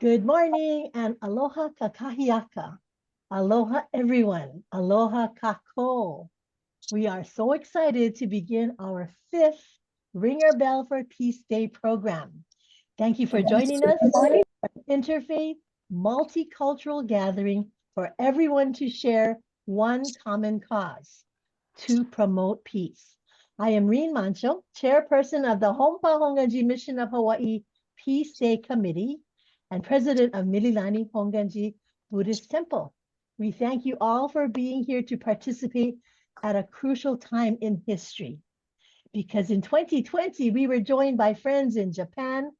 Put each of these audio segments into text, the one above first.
Good morning and aloha kakahiaka. Aloha everyone. Aloha kako. We are so excited to begin our fifth Ring Our Bell for Peace Day program. Thank you for joining us for an interfaith, multicultural gathering for everyone to share one common cause, to promote peace. I am Reen Mancho, chairperson of the Honpa Hongwanji Mission of Hawaii Peace Day Committee and president of Mililani Hongwanji Buddhist Temple. We thank you all for being here to participate at a crucial time in history. Because in 2020, we were joined by friends in Japan,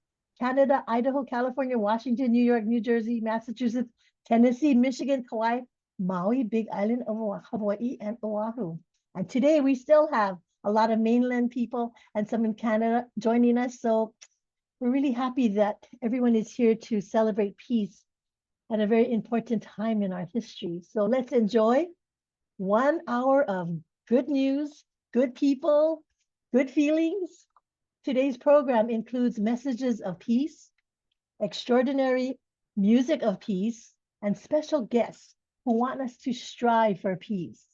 Canada, Idaho, California, Washington, New York, New Jersey, Massachusetts, Tennessee, Michigan, Kauai, Maui, Big Island of Hawaii, and Oahu. And today we still have a lot of mainland people and some in Canada joining us. So we're really happy that everyone is here to celebrate peace at a very important time in our history. So let's enjoy 1 hour of good news, good people, good feelings. Today's program includes messages of peace, extraordinary music of peace, and special guests who want us to strive for peace.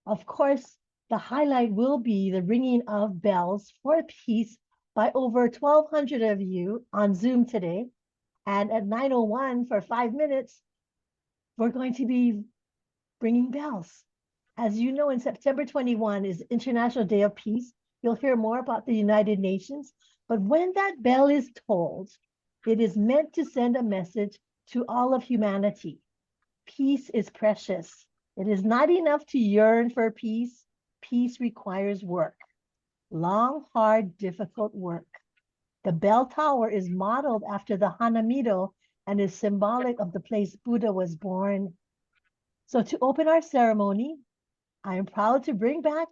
Of course, the highlight will be the ringing of bells for peace by over 1,200 of you on Zoom today. And at 9:01 for 5 minutes, we're going to be ringing bells. As you know, in September 21 is International Day of Peace. You'll hear more about the United Nations. But when that bell is tolled, it is meant to send a message to all of humanity. Peace is precious. It is not enough to yearn for peace. Peace requires work. Long, hard, difficult work. The bell tower is modeled after the Hanamido and is symbolic of the place Buddha was born. So to open our ceremony, I am proud to bring back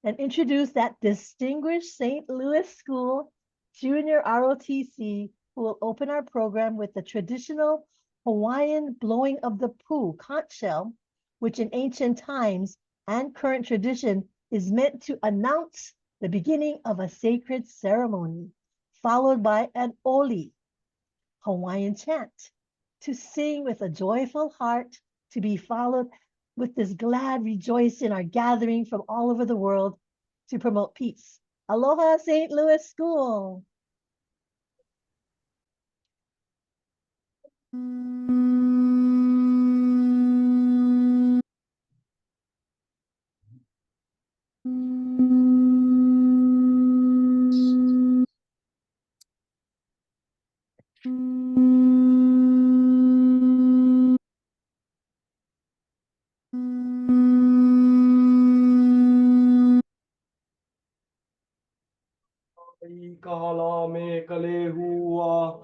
and introduce that distinguished St. Louis School Junior ROTC who will open our program with the traditional Hawaiian blowing of the pu, conch shell, which in ancient times and current tradition is meant to announce the beginning of a sacred ceremony, followed by an oli, Hawaiian chant, to sing with a joyful heart, to be followed with this glad rejoice in our gathering from all over the world to promote peace. Aloha, St. Louis School. Kahala me kale hua,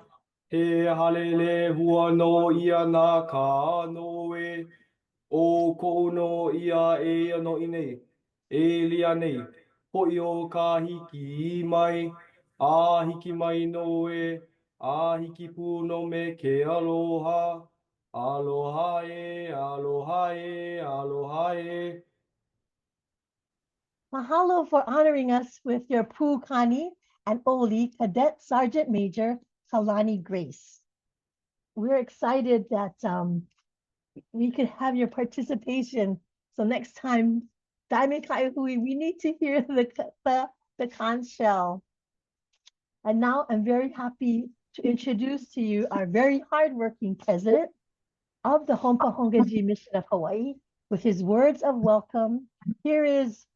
he halele hua no ia na ka no e, o ko no ia e ano inei, e lia nei, po o ka hiki mai, a hiki mai no e, a hiki pu no me ke aloha, aloha e, aloha e, aloha e. Mahalo for honoring us with your pukani and Oli, Cadet Sergeant Major Kalani Grace. We're excited that we could have your participation. So next time, Diamond Kaihui, we need to hear the conch shell. And now I'm very happy to introduce to you our very hardworking president of the Honpa Hongwanji Mission of Hawaii with his words of welcome. Here is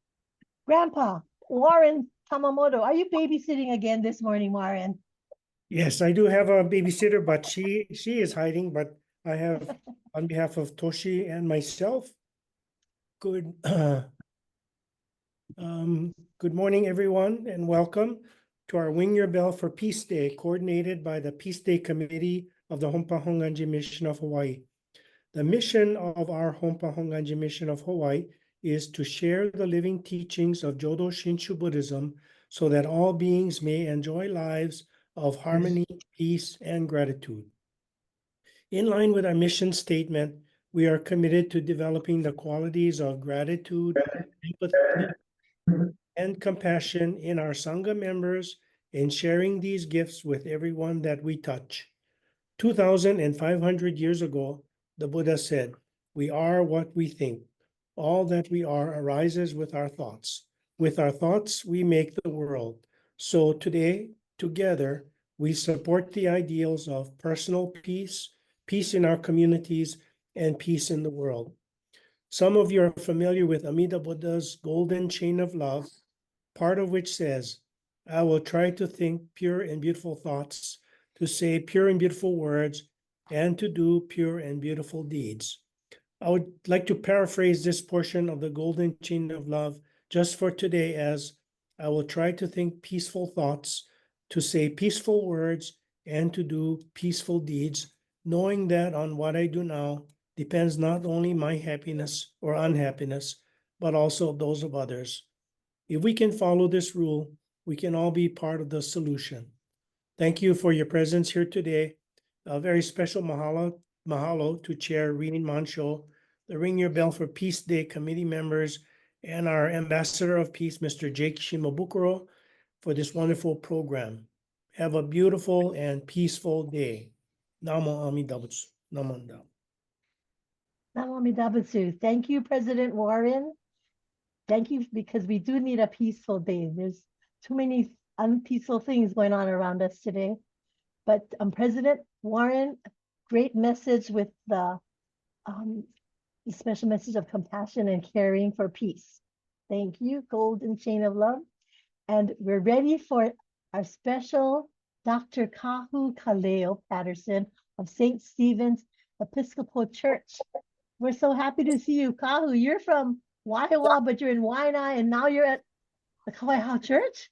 Grandpa Warren Tamamoto. Are you babysitting again this morning, Warren? Yes, I do have a babysitter, but she is hiding. But I have, on behalf of Toshi and myself, good morning, everyone, and welcome to our Ring Your Bell for Peace Day, coordinated by the Peace Day Committee of the Honpa Hongwanji Mission of Hawaii. The mission of our Honpa Hongwanji Mission of Hawaii is to share the living teachings of Jodo Shinshu Buddhism so that all beings may enjoy lives of harmony, peace, and gratitude. In line with our mission statement, we are committed to developing the qualities of gratitude, empathy, and compassion in our Sangha members and sharing these gifts with everyone that we touch. 2,500 years ago, the Buddha said, "We are what we think. All that we are arises with our thoughts. With our thoughts, we make the world." So today, together, we support the ideals of personal peace, peace in our communities, and peace in the world. Some of you are familiar with Amida Buddha's golden chain of love, part of which says, "I will try to think pure and beautiful thoughts, to say pure and beautiful words, and to do pure and beautiful deeds." I would like to paraphrase this portion of the golden chain of love just for today as, "I will try to think peaceful thoughts, to say peaceful words, and to do peaceful deeds, knowing that on what I do now depends not only my happiness or unhappiness, but also those of others." If we can follow this rule, we can all be part of the solution. Thank you for your presence here today. A very special mahalo to Chair Reen Mancho, the Ring Your Bell for Peace Day committee members, and our Ambassador of Peace, Mr. Jake Shimabukuro, for this wonderful program. Have a beautiful and peaceful day. Namo Amida Butsu. Namanda. Namo Amida Butsu. Thank you, President Warren. Thank you, because we do need a peaceful day. There's too many unpeaceful things going on around us today. But President Warren, great message with the special message of compassion and caring for peace. Thank you, golden chain of love. And we're ready for our special Dr. Kahu Kaleo Patterson of St. Stephen's Episcopal Church. We're so happy to see you, Kahu. You're from Waiwa, but you're in Waianae, and now you're at the Kawaihaau Church?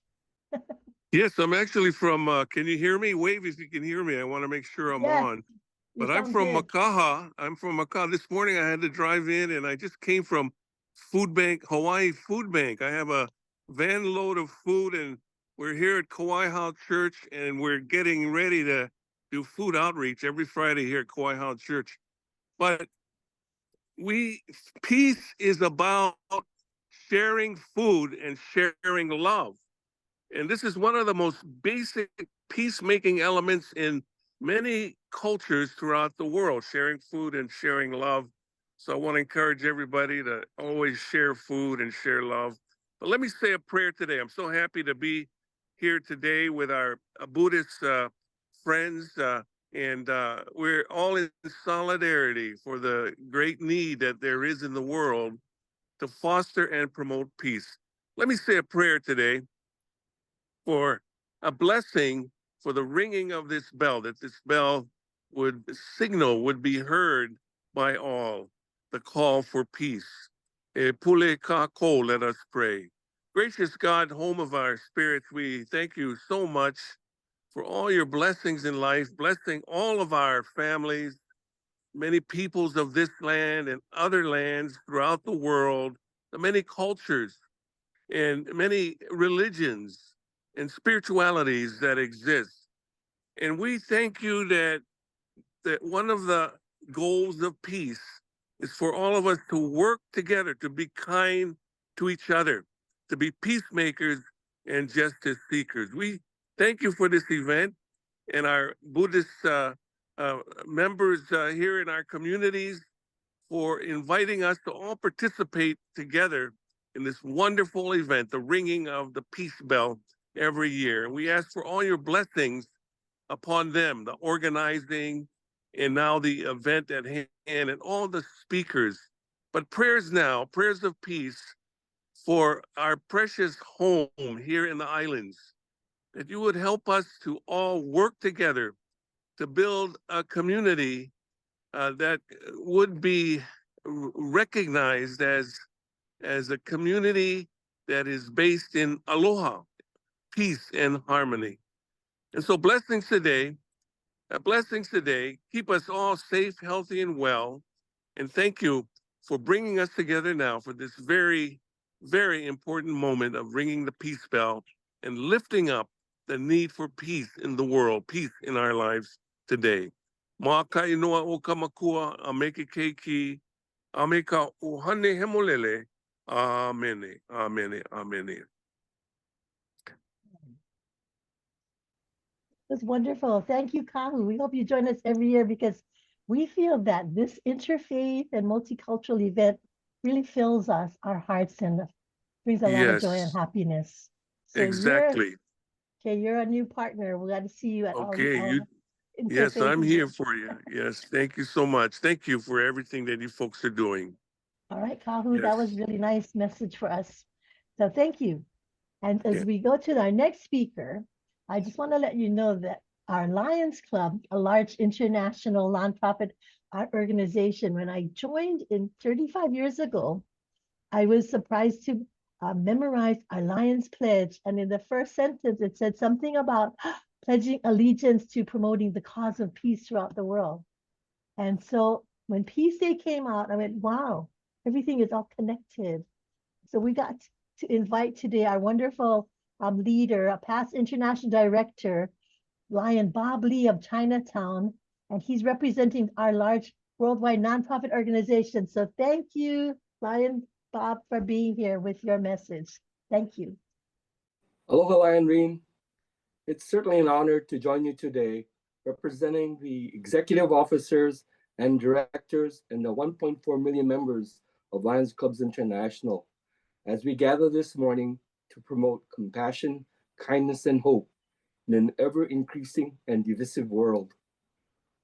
Yes, I'm actually from, can you hear me? Wave if you can hear me. I want to make sure I'm Yes, on. you But I'm sound from good. Makaha. I'm from Makaha. This morning I had to drive in and I just came from Food Bank, Hawaii Food Bank. I have a van load of food and we're here at Kawaihaau Church and we're getting ready to do food outreach every Friday here at Kawaihaau Church. But peace is about sharing food and sharing love. And this is one of the most basic peacemaking elements in many cultures throughout the world, sharing food and sharing love. So I want to encourage everybody to always share food and share love. But let me say a prayer today. I'm so happy to be here today with our Buddhist friends, and we're all in solidarity for the great need that there is in the world to foster and promote peace. Let me say a prayer today for a blessing for the ringing of this bell, that this bell would be heard by all, the call for peace. Pule ka ko, let us pray. Gracious God, home of our spirits, we thank you so much for all your blessings in life, blessing all of our families, many peoples of this land and other lands throughout the world, the many cultures and many religions and spiritualities that exist. And we thank you that one of the goals of peace is for all of us to work together, to be kind to each other, to be peacemakers and justice seekers. We thank you for this event and our Buddhist members here in our communities for inviting us to all participate together in this wonderful event, the ringing of the peace bell every year. We ask for all your blessings upon them, the organizing, and now the event at hand, and all the speakers. But prayers now, prayers of peace for our precious home here in the islands, that you would help us to all work together to build a community that would be recognized as a community that is based in aloha, peace and harmony. And so blessings today, keep us all safe, healthy, and well. And thank you for bringing us together now for this very, very important moment of ringing the peace bell and lifting up the need for peace in the world, peace in our lives today. Ma ka inoa o ka makua a meke keiki, a me ka uhane hemolele. Amen, amen, amen. was wonderful. Thank you, Kahu. We hope you join us every year because we feel that this interfaith and multicultural event really fills us, our hearts, and brings a lot of joy and Yes, happiness. So exactly. you're a new partner. We got to see you at all Okay, our yes, interfaith I'm here events. for you. Yes, thank you so much. Thank you for everything that you folks are doing. All right, Kahu, that was Yes. really nice message for us. So thank you. And as Yeah. we go to our next speaker, I just want to let you know that our Lions Club, a large international nonprofit art organization, when I joined in 35 years ago, I was surprised to memorize our Lions Pledge. And in the first sentence, it said something about pledging allegiance to promoting the cause of peace throughout the world. And so when Peace Day came out, I went, wow, everything is all connected. So we got to invite today our wonderful leader, a past international director, Lion Bob Lee of Chinatown, and he's representing our large worldwide nonprofit organization. So thank you, Lion Bob, for being here with your message. Thank you. Aloha, Lion Reen. It's certainly an honor to join you today, representing the executive officers and directors and the 1.4 million members of Lions Clubs International, as we gather this morning to promote compassion, kindness, and hope in an ever-increasing and divisive world.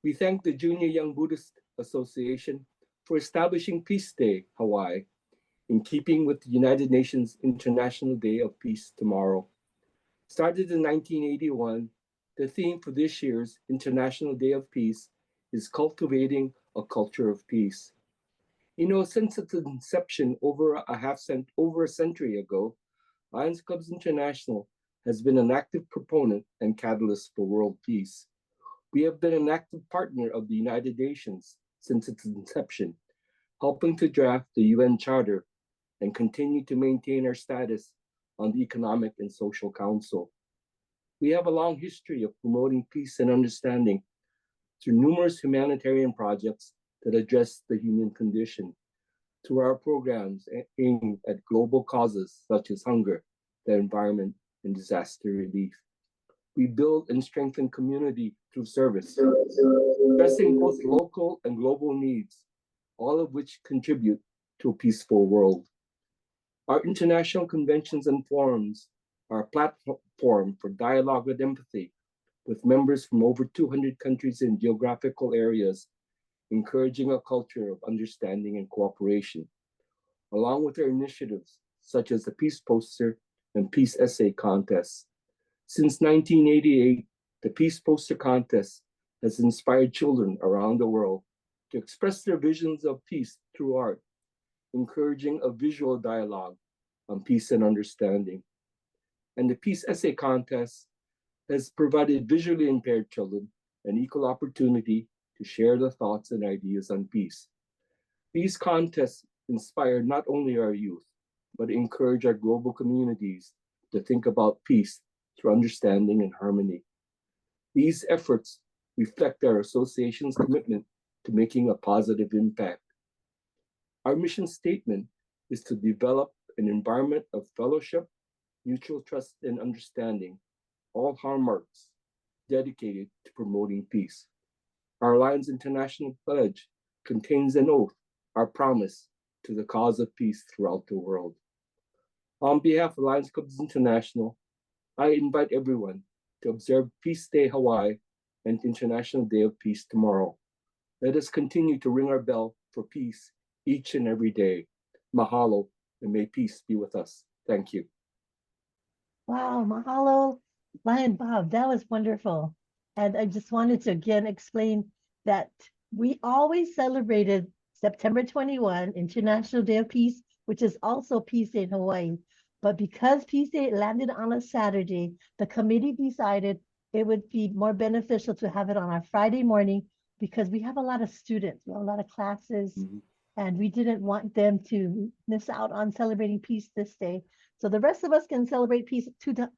We thank the Junior Young Buddhist Association for establishing Peace Day, Hawaii, in keeping with the United Nations International Day of Peace tomorrow. Started in 1981, the theme for this year's International Day of Peace is cultivating a culture of peace. You know, since its inception over a century ago, Lions Clubs International has been an active proponent and catalyst for world peace. We have been an active partner of the United Nations since its inception, helping to draft the UN Charter and continue to maintain our status on the Economic and Social Council. We have a long history of promoting peace and understanding through numerous humanitarian projects that address the human condition, through our programs aimed at global causes such as hunger, the environment, and disaster relief. We build and strengthen community through service, addressing both local and global needs, all of which contribute to a peaceful world. Our international conventions and forums are a platform for dialogue with empathy, with members from over 200 countries and geographical areas, encouraging a culture of understanding and cooperation, along with our initiatives such as the Peace Poster and Peace Essay Contests. Since 1988, the Peace Poster Contest has inspired children around the world to express their visions of peace through art, encouraging a visual dialogue on peace and understanding. And the Peace Essay Contest has provided visually impaired children an equal opportunity to share their thoughts and ideas on peace. These contests inspire not only our youth, but encourage our global communities to think about peace through understanding and harmony. These efforts reflect our association's commitment to making a positive impact. Our mission statement is to develop an environment of fellowship, mutual trust, and understanding, all hallmarks dedicated to promoting peace. Our Lions International Pledge contains an oath, our promise to the cause of peace throughout the world. On behalf of Lions Clubs International, I invite everyone to observe Peace Day Hawaii and International Day of Peace tomorrow. Let us continue to ring our bell for peace each and every day. Mahalo, and may peace be with us. Thank you. Wow, mahalo, Lion Bob. That was wonderful. And I just wanted to again explain that we always celebrated September 21, International Day of Peace, which is also Peace Day in Hawaii. But because Peace Day landed on a Saturday, the committee decided it would be more beneficial to have it on our Friday morning because we have a lot of students, we have a lot of classes, and we didn't want them to miss out on celebrating peace this day. So the rest of us can celebrate peace two times.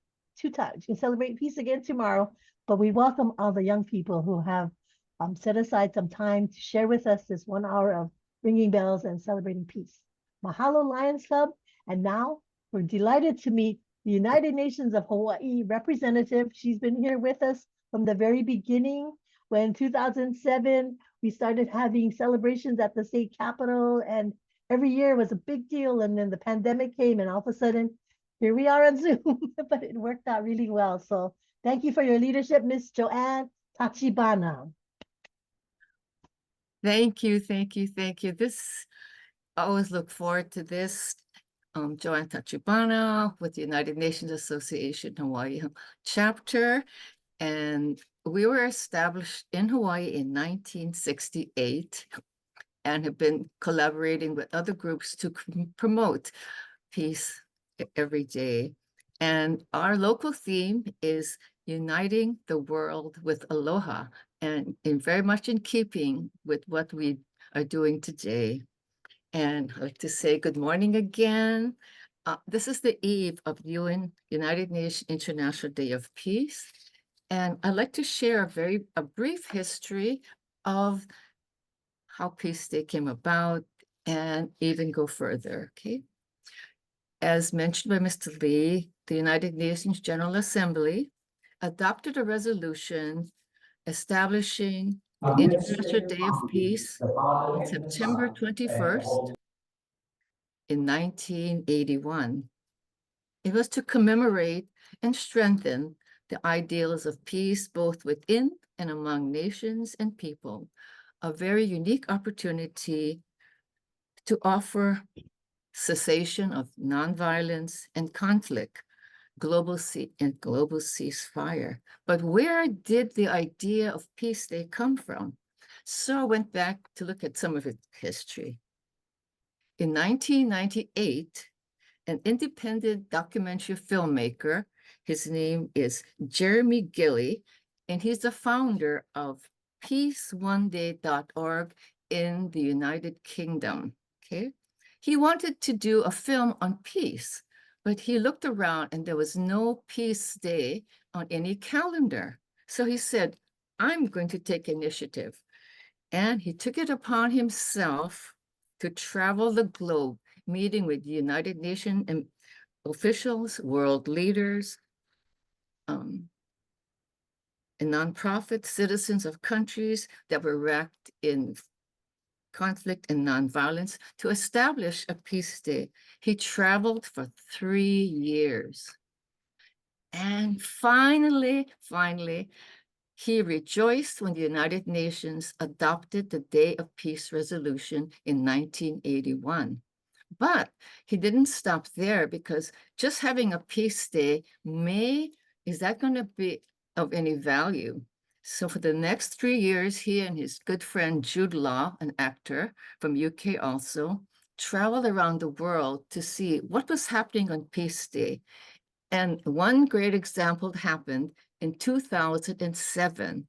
You can celebrate peace again tomorrow, but we welcome all the young people who have set aside some time to share with us this 1 hour of ringing bells and celebrating peace. Mahalo, Lions Club. And now we're delighted to meet the United Nations of Hawaii representative. She's been here with us from the very beginning. When 2007, we started having celebrations at the state capitol, and every year was a big deal. And then the pandemic came, and all of a sudden, here we are on Zoom, but it worked out really well. So thank you for your leadership, Miss Joanne Tachibana. Thank you, thank you, thank you. I always look forward to this. Joanne Tachibana with the United Nations Association Hawaii chapter. And we were established in Hawaii in 1968 and have been collaborating with other groups to promote peace every day. And our local theme is uniting the world with aloha, and very much in keeping with what we are doing today. And I'd like to say good morning again. This is the eve of United Nations International Day of Peace. And I'd like to share a brief history of how Peace Day came about and even go further, okay? As mentioned by Mr. Lee, the United Nations General Assembly adopted a resolution establishing the International Day of Peace on September 21st in 1981. It was to commemorate and strengthen the ideals of peace, both within and among nations and people, a very unique opportunity to offer cessation of nonviolence and conflict, global ceasefire. But where did the idea of Peace Day come from? So I went back to look at some of its history. In 1998, an independent documentary filmmaker, his name is Jeremy Gilley, and he's the founder of peaceoneday.org in the United Kingdom, okay? He wanted to do a film on peace, but he looked around and there was no Peace Day on any calendar. So he said, I'm going to take initiative. And he took it upon himself to travel the globe, meeting with United Nations officials, world leaders, and nonprofit citizens of countries that were wrapped in conflict and nonviolence to establish a peace day. He traveled for 3 years. And finally, he rejoiced when the United Nations adopted the Day of Peace resolution in 1981. But he didn't stop there, because just having a peace day is that going to be of any value? So for the next 3 years, he and his good friend Jude Law, an actor from UK also, traveled around the world to see what was happening on Peace Day. And one great example happened in 2007.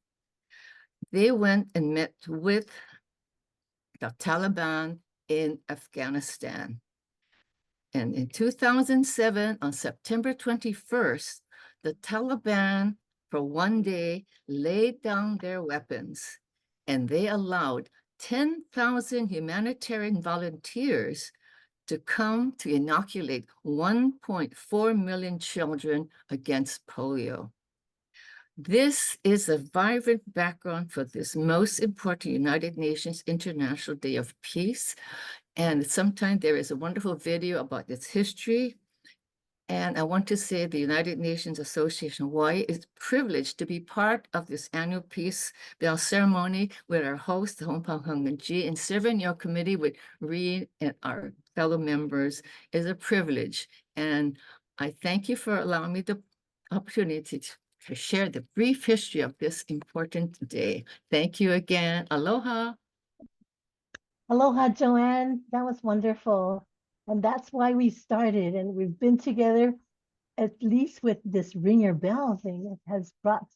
They went and met with the Taliban in Afghanistan. And in 2007, on September 21st, the Taliban, for one day, laid down their weapons, and they allowed 10,000 humanitarian volunteers to come to inoculate 1.4 million children against polio. This is a vibrant background for this most important United Nations International Day of Peace. And sometimes there is a wonderful video about its history. And I want to say the United Nations Association Hawaii is privileged to be part of this annual Peace Bell ceremony with our host, the Honpa Hongwanji, and serving your committee with Reed and our fellow members is a privilege. And I thank you for allowing me the opportunity to share the brief history of this important day. Thank you again. Aloha. Aloha, Joanne. That was wonderful. And that's why we started. And we've been together, at least with this Ring Your Bell thing. It has brought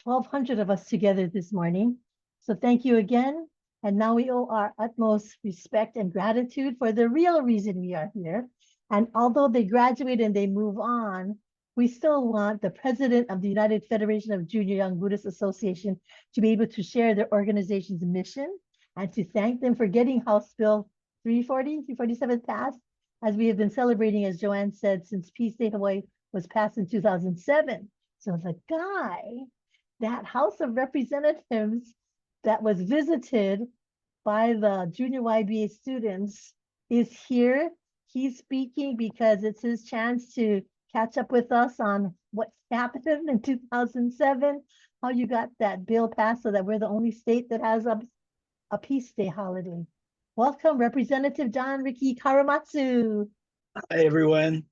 1,200 of us together this morning. So thank you again. And now we owe our utmost respect and gratitude for the real reason we are here. And although they graduate and they move on, we still want the president of the United Federation of Junior Young Buddhist Association to be able to share their organization's mission and to thank them for getting House Bill 347 passed, as we have been celebrating, as Joanne said, since Peace Day Hawaii was passed in 2007. So the guy that House of Representatives that was visited by the junior YBA students is here. He's speaking because it's his chance to catch up with us on what happened in 2007, how you got that bill passed so that we're the only state that has a Peace Day holiday. Welcome, Representative John Ricky Karamatsu. Hi, everyone.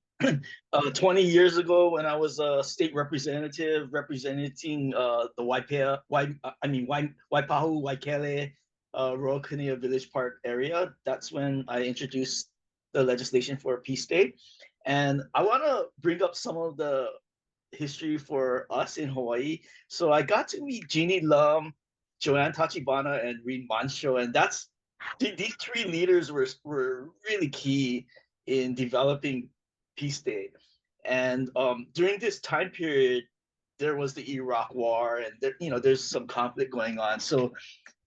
20 years ago, when I was a state representative representing the Waipahu, Waikele, Royal Kunia Village Park area, that's when I introduced the legislation for a Peace Day. And I want to bring up some of the history for us in Hawaii. So I got to meet Jeannie Lum, Joanne Tachibana, and Reed Mancho, and these three leaders were really key in developing Peace Day. And during this time period, there was the Iraq War, and there's some conflict going on. So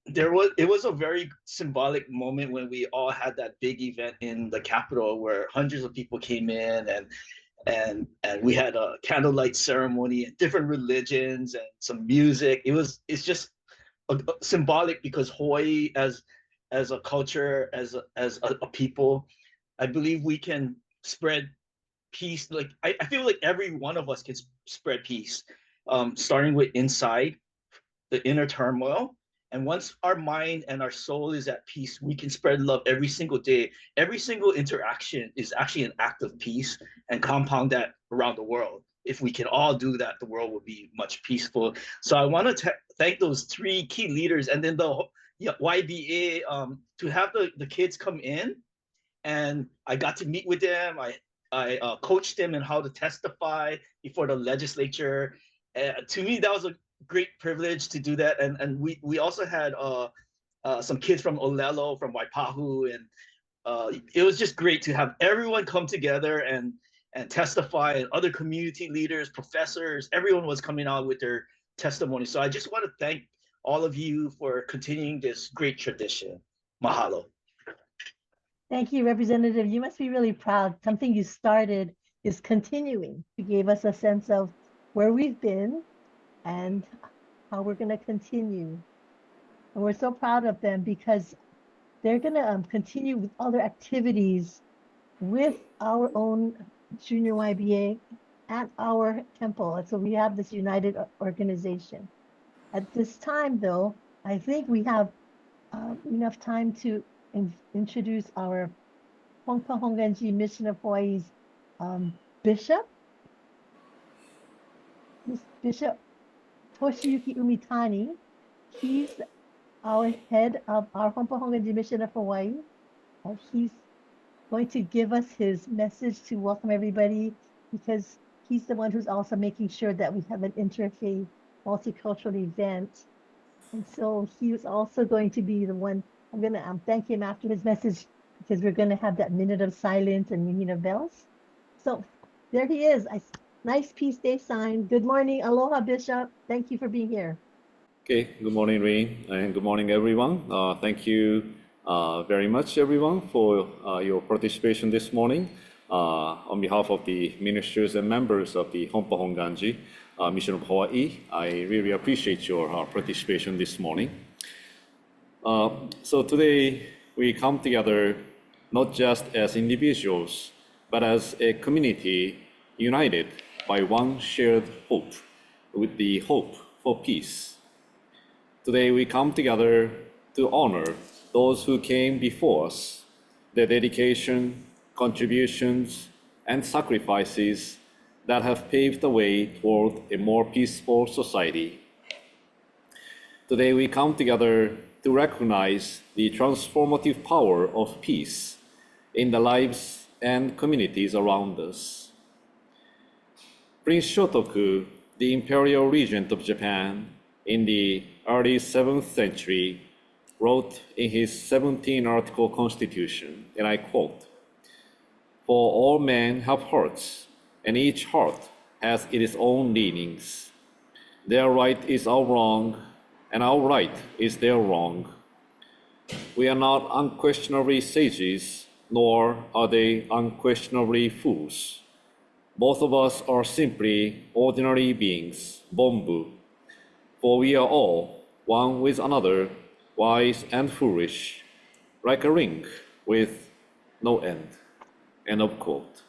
it was a very symbolic moment when we all had that big event in the Capitol where hundreds of people came in, and we had a candlelight ceremony and different religions and some music. It's just symbolic because Hawaii as a culture, as a people, I believe we can spread peace. Like I feel like every one of us can spread peace, starting with inside the inner turmoil. And once our mind and our soul is at peace, we can spread love every single day. Every single interaction is actually an act of peace, and compound that around the world. If we can all do that, the world will be much peaceful. So I want to thank those three key leaders, and then the YBA to have the kids come in, and I got to meet with them. I coached them in how to testify before the legislature. To me, that was a great privilege to do that. And we also had some kids from Olelo, from Waipahu, and it was just great to have everyone come together and testify, and other community leaders, professors, everyone was coming out with their testimony. So I just want to thank all of you for continuing this great tradition. Mahalo. Thank you, Representative. You must be really proud. Something you started is continuing. You gave us a sense of where we've been and how we're going to continue. And we're so proud of them because they're going to continue with other activities with our own junior YBA at our temple. And so we have this united organization. At this time, though, I think we have enough time to introduce our Honpa Hongwanji Mission of Hawaii's bishop, Bishop Toshiyuki Umitani. He's our head of our Honpa Hongwanji Mission of Hawaii. He's going to give us his message to welcome everybody, because he's the one who's also making sure that we have an interfaith multicultural event. And so he was also going to be the one. I'm going to thank him after his message, because we're going to have that minute of silence and ringing of bells. So there he is. Nice Peace Day sign. Good morning. Aloha, Bishop. Thank you for being here. Okay, good morning, Ray, and good morning, everyone. Thank you very much, everyone, for your participation this morning. On behalf of the ministers and members of the Honpa Hongwanji Mission of Hawaii, I really appreciate your participation this morning. So today we come together not just as individuals, but as a community united by one shared hope, with the hope for peace. Today we come together to honor those who came before us, their dedication, contributions, and sacrifices that have paved the way toward a more peaceful society. Today we come together to recognize the transformative power of peace in the lives and communities around us. Prince Shotoku, the imperial regent of Japan in the early 7th century, wrote in his 17-article constitution, and I quote, "For all men have hearts, and each heart has its own leanings. Their right is our wrong, and our right is their wrong. We are not unquestionably sages, nor are they unquestionably fools. Both of us are simply ordinary beings, Bonbu. for we are all one with another, wise and foolish, like a ring with no end. End of quote.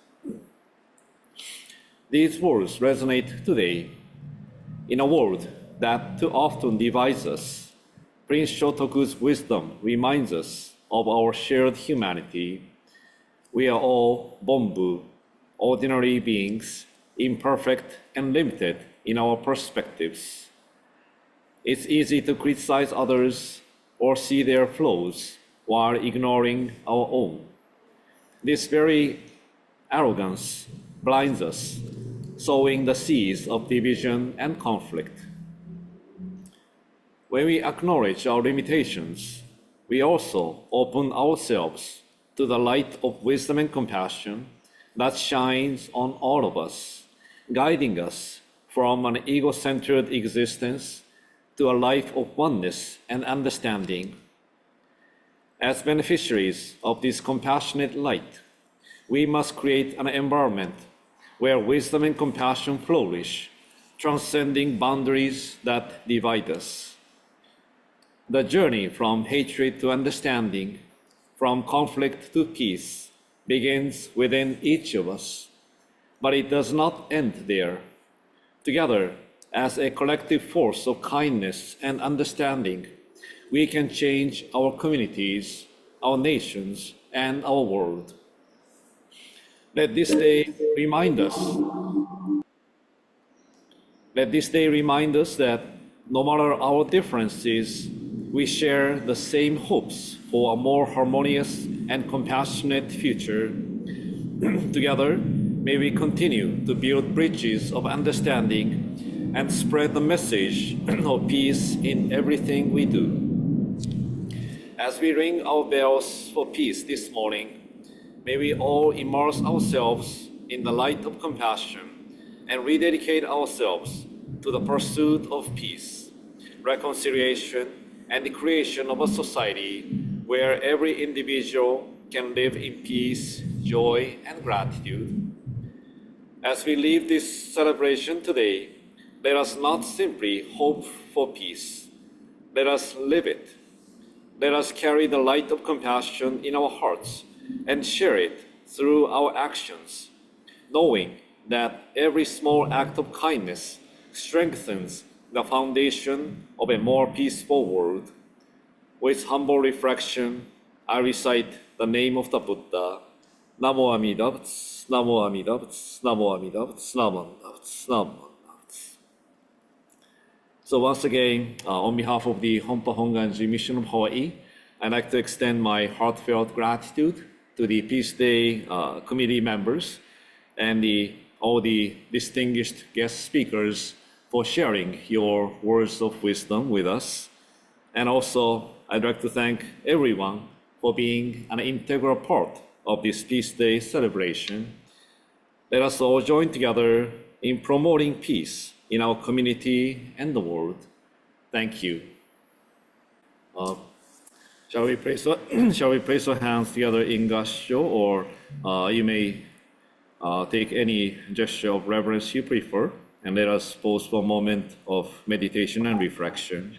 These words resonate today. In a world that too often divides us, Prince Shotoku's wisdom reminds us of our shared humanity. We are all Bonbu, ordinary beings, imperfect and limited in our perspectives. It's easy to criticize others or see their flaws while ignoring our own. This very arrogance blinds us, sowing the seeds of division and conflict. When we acknowledge our limitations, we also open ourselves to the light of wisdom and compassion that shines on all of us, guiding us from an ego-centered existence to a life of oneness and understanding. As beneficiaries of this compassionate light, we must create an environment where wisdom and compassion flourish, transcending boundaries that divide us. The journey from hatred to understanding, from conflict to peace, begins within each of us, but it does not end there. Together, as a collective force of kindness and understanding, we can change our communities, our nations, and our world. Let this day remind us that no matter our differences, we share the same hopes for a more harmonious and compassionate future. Together, may we continue to build bridges of understanding and spread the message of peace in everything we do. As we ring our bells for peace this morning, may we all immerse ourselves in the light of compassion and rededicate ourselves to the pursuit of peace, reconciliation, and the creation of a society where every individual can live in peace, joy, and gratitude. As we leave this celebration today, let us not simply hope for peace. Let us live it. Let us carry the light of compassion in our hearts and share it through our actions, knowing that every small act of kindness strengthens the foundation of a more peaceful world. With humble reflection, I recite the name of the Buddha. Namo Amida Butsu, Namo Amida Butsu, Namo Amida Butsu, Namo Amida Butsu, Namo Amida Butsu. So once again, on behalf of the Honpa Hongwanji Mission of Hawaii, I'd like to extend my heartfelt gratitude to the Peace Day committee members and all the distinguished guest speakers for sharing your words of wisdom with us. And also, I'd like to thank everyone for being an integral part of this Peace Day celebration. Let us all join together in promoting peace in our community and the world. Thank you. Shall we place our hands together in Gasho, or you may take any gesture of reverence you prefer, and let us pause for a moment of meditation and reflection.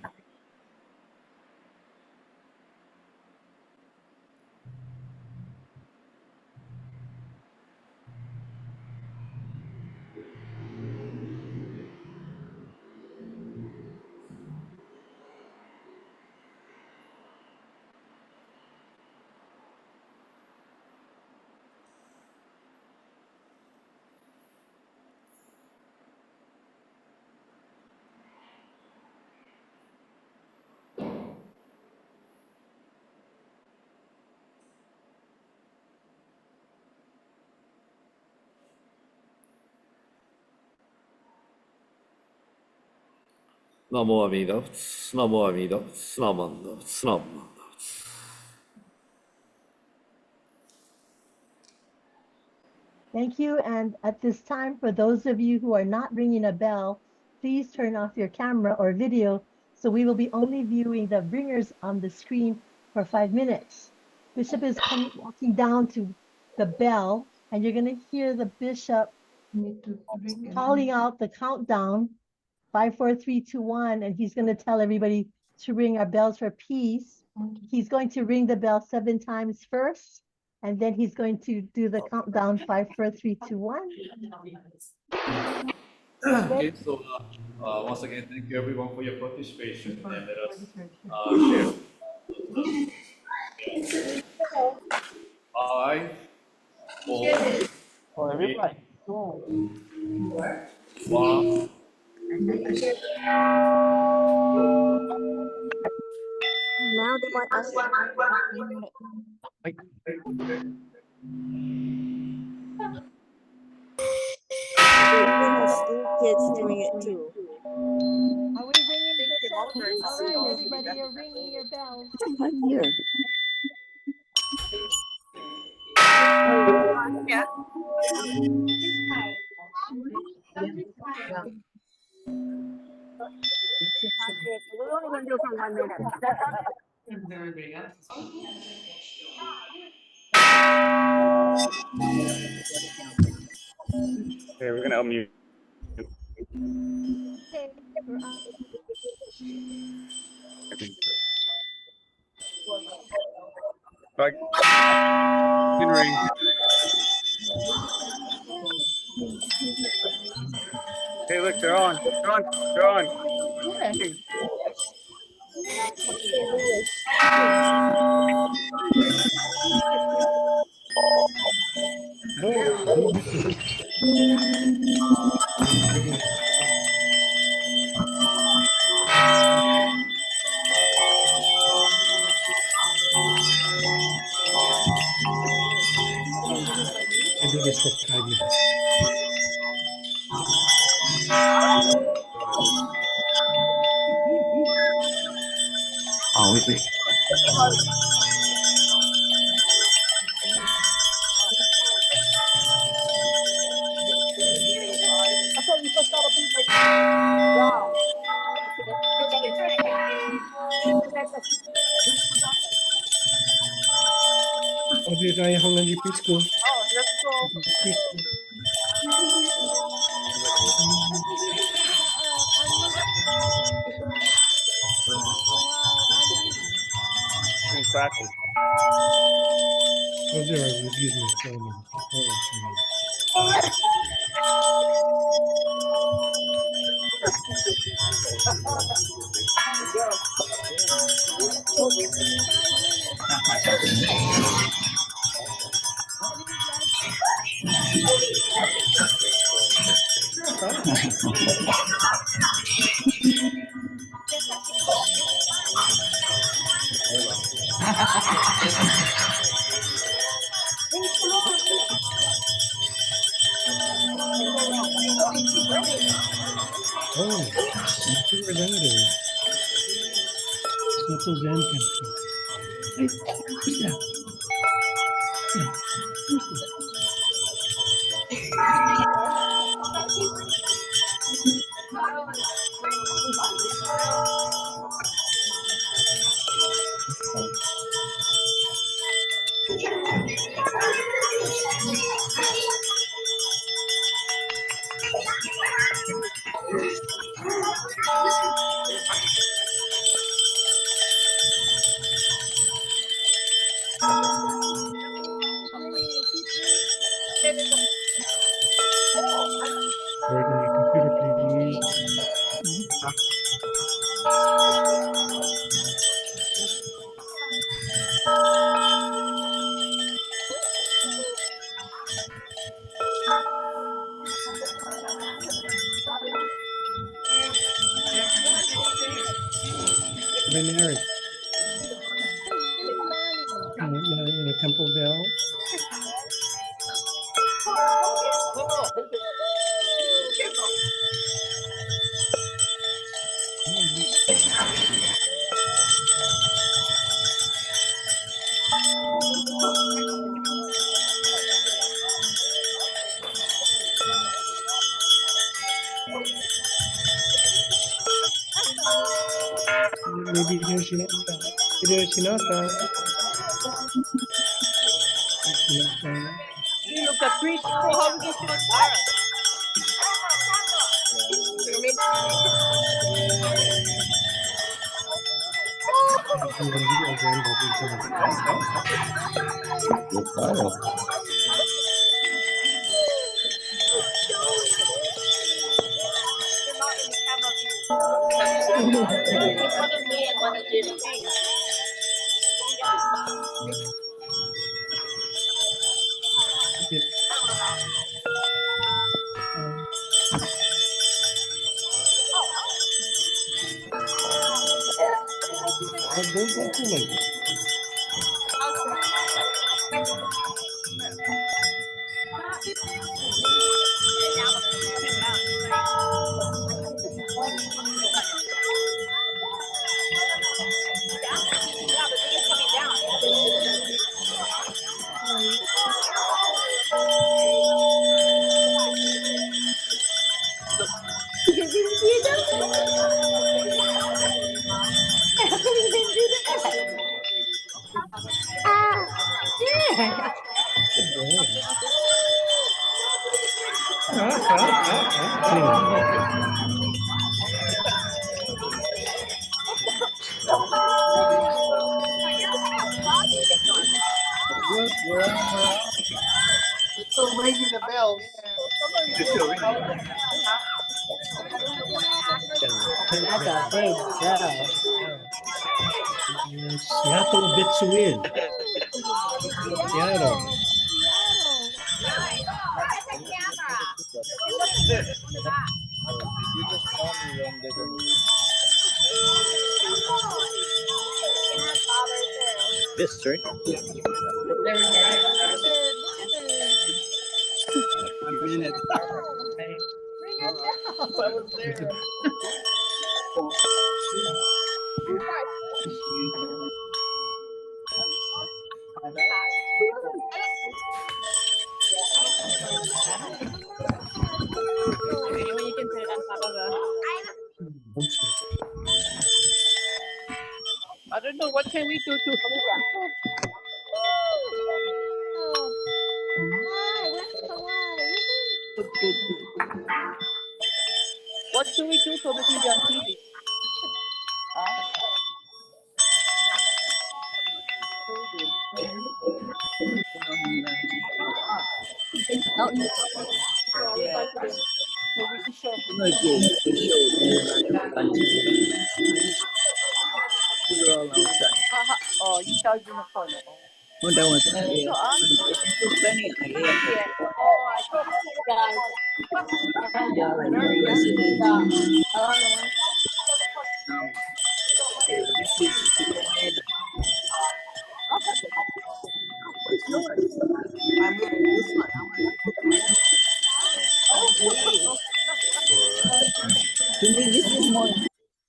Namo Amida Butsu, Namo Amida Butsu, Namo Amida Butsu, Namo Amida Butsu. Thank you. And at this time, for those of you who are not ringing a bell, please turn off your camera or video, so we will be only viewing the ringers on the screen for 5 minutes. Bishop is walking down to the bell, and you're going to hear the bishop calling out the countdown 5, 4, 3, 2, 1, and he's going to tell everybody to ring our bells for peace. He's going to ring the bell 7 times first, and then he's going to do the countdown 5, 4, 3, 2, 1. Okay, so once again, thank you everyone for your participation, and let us share. 5, 4, 3, 1. Now they want us. They even have school kids doing it too. Are we ringing the bells? All right, everybody, you're ringing your bells. What year? Okay, so we're only going to do it for 1 minute. Okay, we're gonna unmute. Okay, we're on. Back. Ring. Hey, look, they're on. They're on. They're on. I do this for 5 minutes. Oh, wait. Okay, you just gotta be like down. Audrey tayo Hongwanji Preschool. Oh, let's go. Preschool. In practice. Oh, there, I would use my phone. Oh, see where that is. Soto Zen Temple. Hey, who's that? Where my computer, please? When Eric, in a temple bell. Maybe there's Shinata. There's Shinata. You look at preschool, how we get to embarrassed? Still ringing the bells. It's still ringing. That's a big bell. Seattle Bitsuin. Seattle. You just tell me when they're gonna. This right? I'm in it. You can put it on top of the. I don't know, what can we do to what should we do so we can be on TV? Yeah. So we can show. Oh, you charge in the corner. Oh, that was So, yeah. It's funny. yeah. Oh, I told you guys. Yeah, like Very president. This is what's yours? I'm looking at this one. To me, this is more.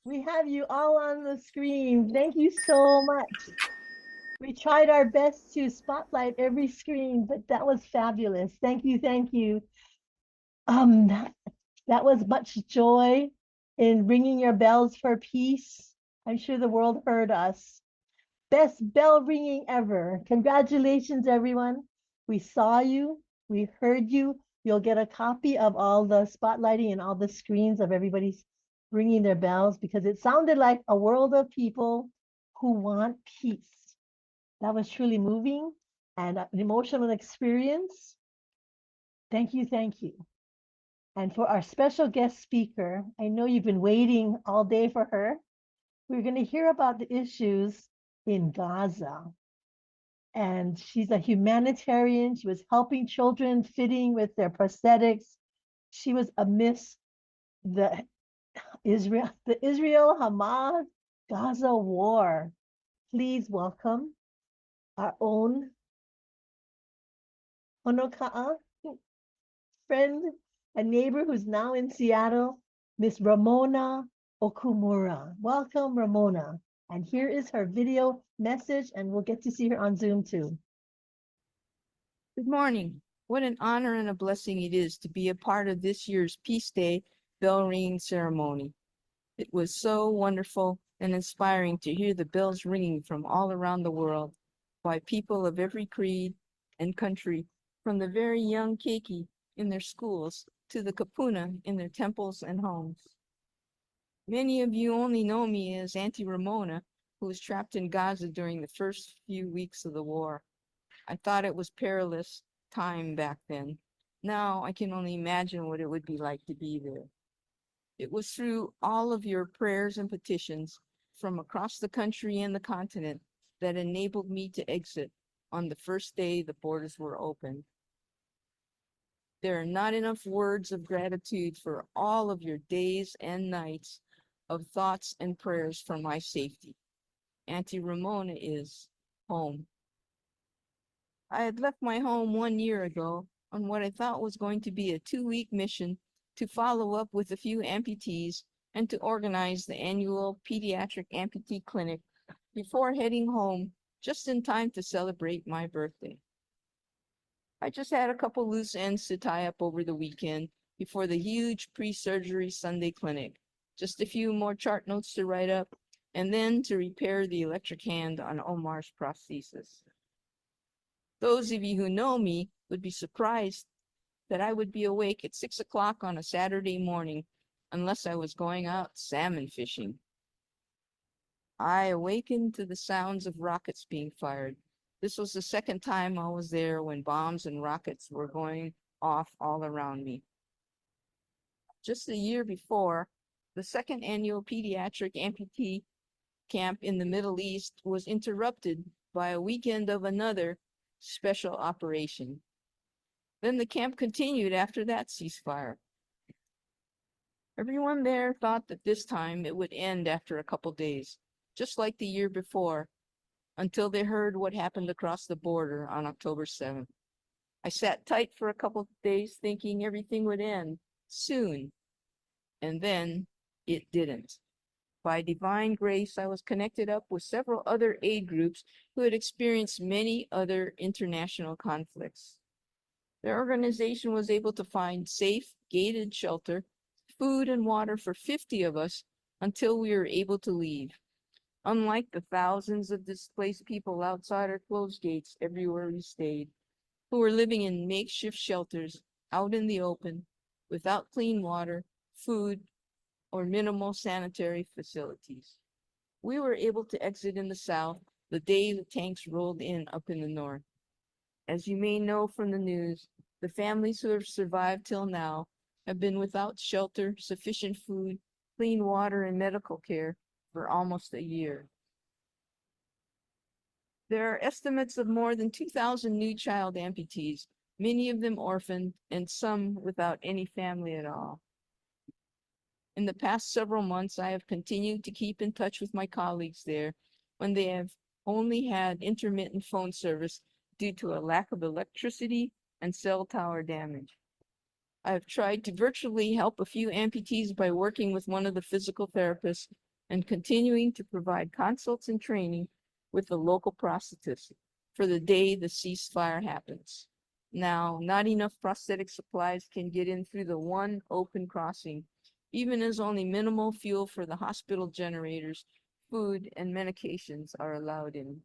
We have you all on the screen. Thank you so much. We tried our best to spotlight every screen, but that was fabulous. Thank you, thank you. That was much joy in ringing your bells for peace. I'm sure the world heard us. Best bell ringing ever. Congratulations, everyone. We saw you, we heard you. You'll get a copy of all the spotlighting and all the screens of everybody's ringing their bells because it sounded like a world of people who want peace. That was truly moving and an emotional experience. Thank you, thank you. And for our special guest speaker, I know you've been waiting all day for her. We're going to hear about the issues in Gaza. And she's a humanitarian. She was helping children fitting with their prosthetics. She was amidst the Israel-Hamas Gaza war. Please welcome our own Honoka'a friend, a neighbor who's now in Seattle, Miss Ramona Okumura. Welcome, Ramona. And here is her video message, and we'll get to see her on Zoom too. Good morning. What an honor and a blessing it is to be a part of this year's Peace Day bell ringing ceremony. It was so wonderful and inspiring to hear the bells ringing from all around the world by people of every creed and country, from the very young keiki in their schools to the kapuna in their temples and homes. Many of you only know me as Auntie Ramona, who was trapped in Gaza during the first few weeks of the war. I thought it was perilous time back then. Now I can only imagine what it would be like to be there. It was through all of your prayers and petitions from across the country and the continent that enabled me to exit on the first day the borders were opened. There are not enough words of gratitude for all of your days and nights of thoughts and prayers for my safety. Auntie Ramona is home. I had left my home 1 year ago on what I thought was going to be a 2-week mission to follow up with a few amputees and to organize the annual pediatric amputee clinic before heading home just in time to celebrate my birthday. I just had a couple loose ends to tie up over the weekend before the huge pre-surgery Sunday clinic. Just a few more chart notes to write up, and then to repair the electric hand on Omar's prosthesis. Those of you who know me would be surprised that I would be awake at 6 o'clock on a Saturday morning unless I was going out salmon fishing. I awakened to the sounds of rockets being fired. This was the second time I was there when bombs and rockets were going off all around me. Just a year before, the second annual pediatric amputee camp in the Middle East was interrupted by a weekend of another special operation. Then the camp continued after that ceasefire. Everyone there thought that this time it would end after a couple days, just like the year before, until they heard what happened across the border on October 7th. I sat tight for a couple of days thinking everything would end soon, and then it didn't. By divine grace, I was connected up with several other aid groups who had experienced many other international conflicts. Their organization was able to find safe, gated shelter, food and water for 50 of us until we were able to leave. Unlike the thousands of displaced people outside our closed gates everywhere we stayed, who were living in makeshift shelters out in the open, without clean water, food, or minimal sanitary facilities. We were able to exit in the south the day the tanks rolled in up in the north. As you may know from the news, the families who have survived till now have been without shelter, sufficient food, clean water, and medical care for almost a year. There are estimates of more than 2,000 new child amputees, many of them orphaned and some without any family at all. In the past several months, I have continued to keep in touch with my colleagues there when they have only had intermittent phone service due to a lack of electricity and cell tower damage. I have tried to virtually help a few amputees by working with one of the physical therapists and continuing to provide consults and training with the local prosthetist for the day the ceasefire happens. Now, not enough prosthetic supplies can get in through the one open crossing, even as only minimal fuel for the hospital generators, food, and medications are allowed in.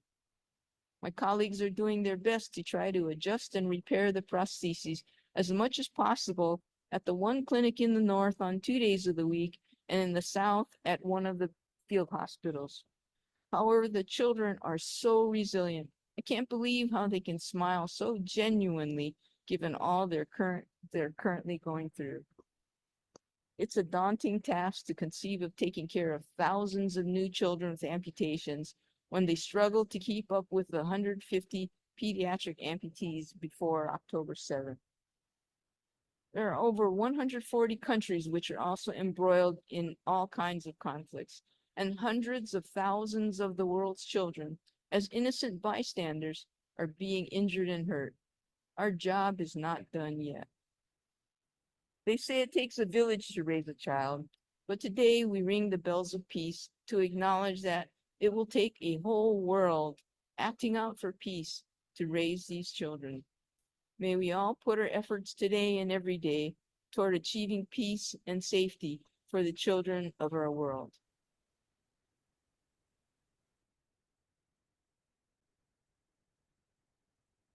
My colleagues are doing their best to try to adjust and repair the prostheses as much as possible at the one clinic in the north on 2 days of the week and in the south at one of the field hospitals. However, the children are so resilient. I can't believe how they can smile so genuinely given all they're currently going through. It's a daunting task to conceive of taking care of thousands of new children with amputations when they struggle to keep up with the 150 pediatric amputees before October 7th. There are over 140 countries which are also embroiled in all kinds of conflicts, and hundreds of thousands of the world's children, as innocent bystanders, are being injured and hurt. Our job is not done yet. They say it takes a village to raise a child, but today we ring the bells of peace to acknowledge that it will take a whole world acting out for peace to raise these children. May we all put our efforts today and every day toward achieving peace and safety for the children of our world.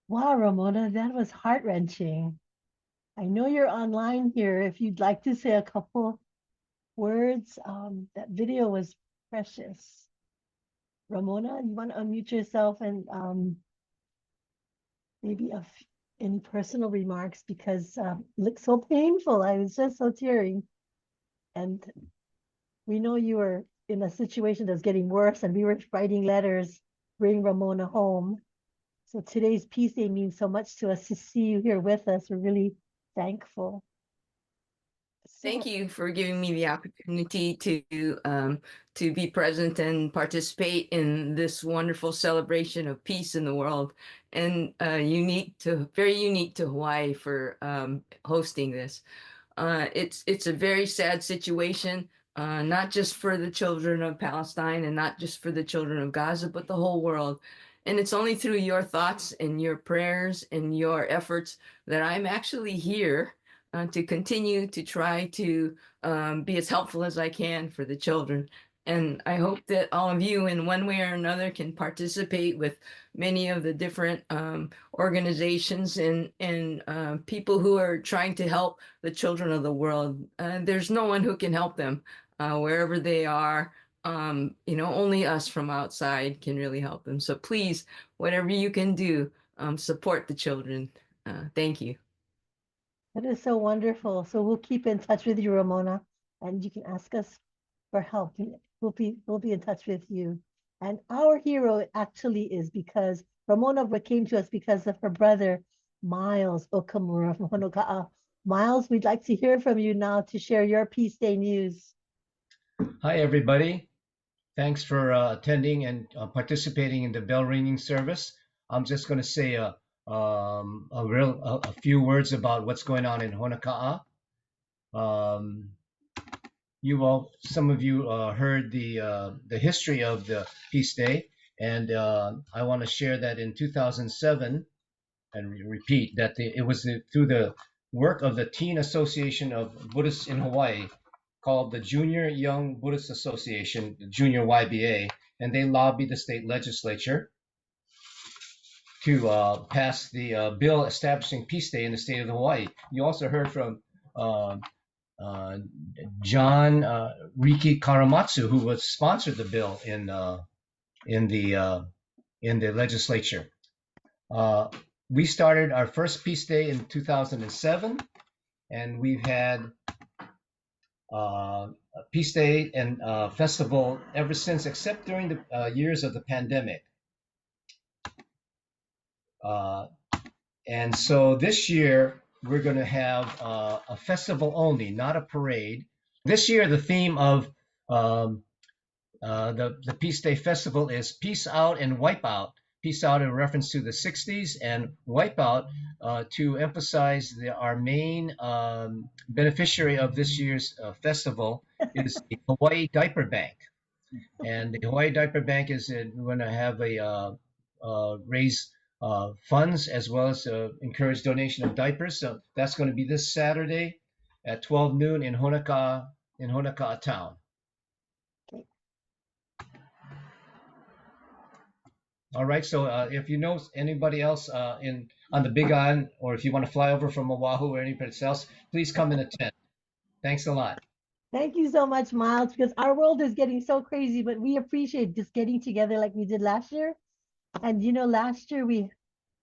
Wow, Ramona, that was heart-wrenching. I know you're online here if you'd like to say a couple words. That video was precious. Ramona, you want to unmute yourself and maybe any personal remarks, because it looked so painful. I was just so tearing. And we know you were in a situation that's getting worse, and we were writing letters, bring Ramona home. So today's Peace Day means so much to us. To see you here with us, we're really thankful. Thank you for giving me the opportunity to be present and participate in this wonderful celebration of peace in the world, and very unique to Hawaii for hosting this. It's a very sad situation, not just for the children of Palestine and not just for the children of Gaza, but the whole world. And it's only through your thoughts and your prayers and your efforts that I'm actually here to continue to try to be as helpful as I can for the children. And I hope that all of you in one way or another can participate with many of the different organizations and people who are trying to help the children of the world. There's no one who can help them wherever they are. Only us from outside can really help them. So please, whatever you can do, support the children. Thank you. That is so wonderful. So we'll keep in touch with you, Ramona, and you can ask us for help. We'll be in touch with you. And our hero actually is because Ramona came to us because of her brother, Miles Okumura from Honoka'a. Miles, we'd like to hear from you now to share your Peace Day news. Hi, everybody. Thanks for attending and participating in the bell ringing service. I'm just going to say a few words about what's going on in Honoka'a. Some of you heard the history of the Peace Day, and I want to share that in 2007, and repeat that it was through the work of the Teen Association of Buddhists in Hawaii, called the Junior Young Buddhist Association, the Junior YBA, and they lobbied the state legislature to pass the bill establishing Peace Day in the state of Hawaii. You also heard from John Riki Karamatsu, who was sponsored the bill in the legislature. We started our first Peace Day in 2007, and we've had Peace Day and festival ever since, except during the years of the pandemic. And so this year we're going to have a festival only, not a parade. This year the theme of the Peace Day Festival is Peace Out and Wipe Out. Peace Out in reference to the 60s, and Wipe Out to emphasize our main beneficiary of this year's festival is the Hawaii Diaper Bank. And the Hawaii Diaper Bank is going to have raise funds as well as encourage donation of diapers. So that's going to be this Saturday at 12 noon in Honoka'a town. All right, so if you know anybody else on the Big Island, or if you want to fly over from Oahu or anybody else, please come and attend. Thanks a lot. Thank you so much, Miles, because our world is getting so crazy, but we appreciate just getting together like we did last year. And last year we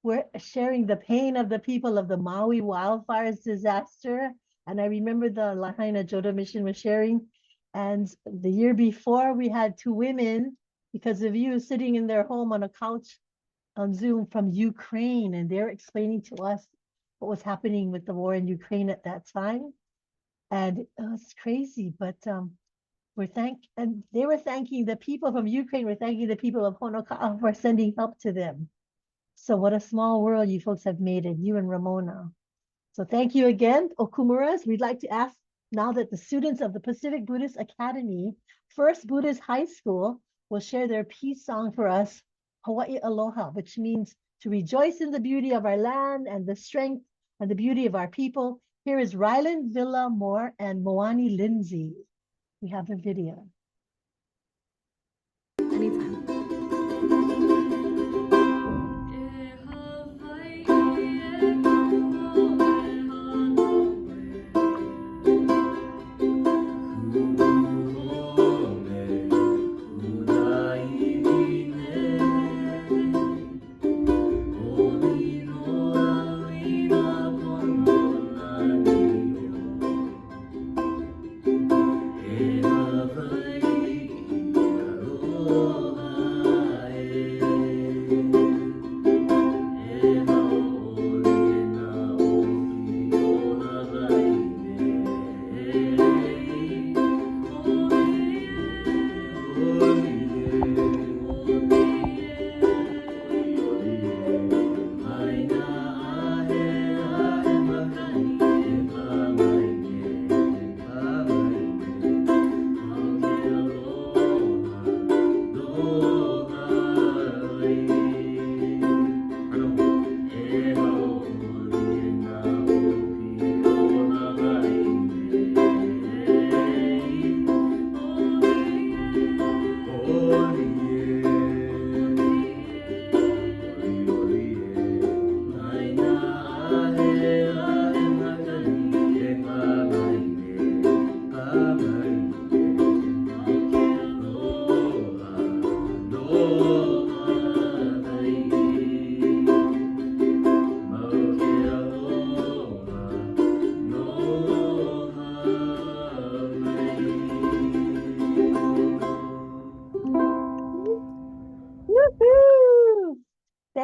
were sharing the pain of the people of the Maui wildfires disaster. And I remember the Lahaina Jodo Mission was sharing. And the year before, we had two women, because of you, sitting in their home on a couch on Zoom from Ukraine, and they're explaining to us what was happening with the war in Ukraine at that time. And it's crazy, but they were thanking the people from Ukraine, were thanking the people of Honoka'a for sending help to them. So what a small world you folks have made it, you and Ramona. So thank you again, Okumuras. We'd like to ask now that the students of the Pacific Buddhist Academy, First Buddhist High School, will share their peace song for us, Hawaii Aloha, which means to rejoice in the beauty of our land and the strength and the beauty of our people. Here is Ryland Villa Moore and Moani Lindsay. We have a video. Anytime.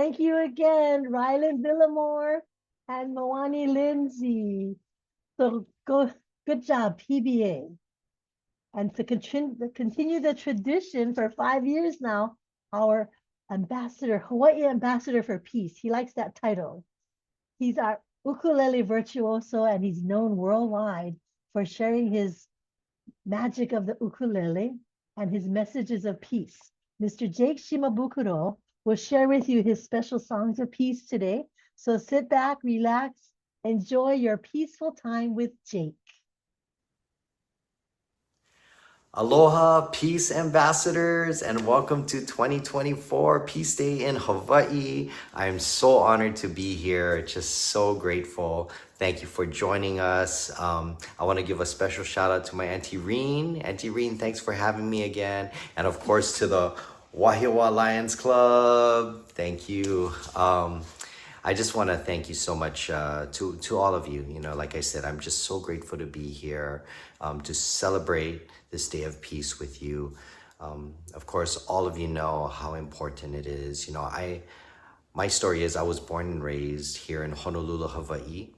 Thank you again, Rylan Villamore and Moani Lindsay. So good job, PBA. And to continue the tradition for 5 years now, our ambassador, Hawaii Ambassador for Peace, he likes that title. He's our ukulele virtuoso, and he's known worldwide for sharing his magic of the ukulele and his messages of peace. Mr. Jake Shimabukuro will share with you his special songs of peace today. So sit back, relax, enjoy your peaceful time with Jake. Aloha, peace ambassadors, and welcome to 2024 Peace Day in Hawaii. I'm so honored to be here, just so grateful. Thank you for joining us. I want to give a special shout out to my Auntie Reen. Auntie Reen, thanks for having me again. And of course to the Wahiawa Lions Club. Thank you. I just want to thank you so much to all of you. You know, like I said, I'm just so grateful to be here to celebrate this day of peace with you. Of course, all of you know how important it is. You know, my story is I was born and raised here in Honolulu, Hawaii.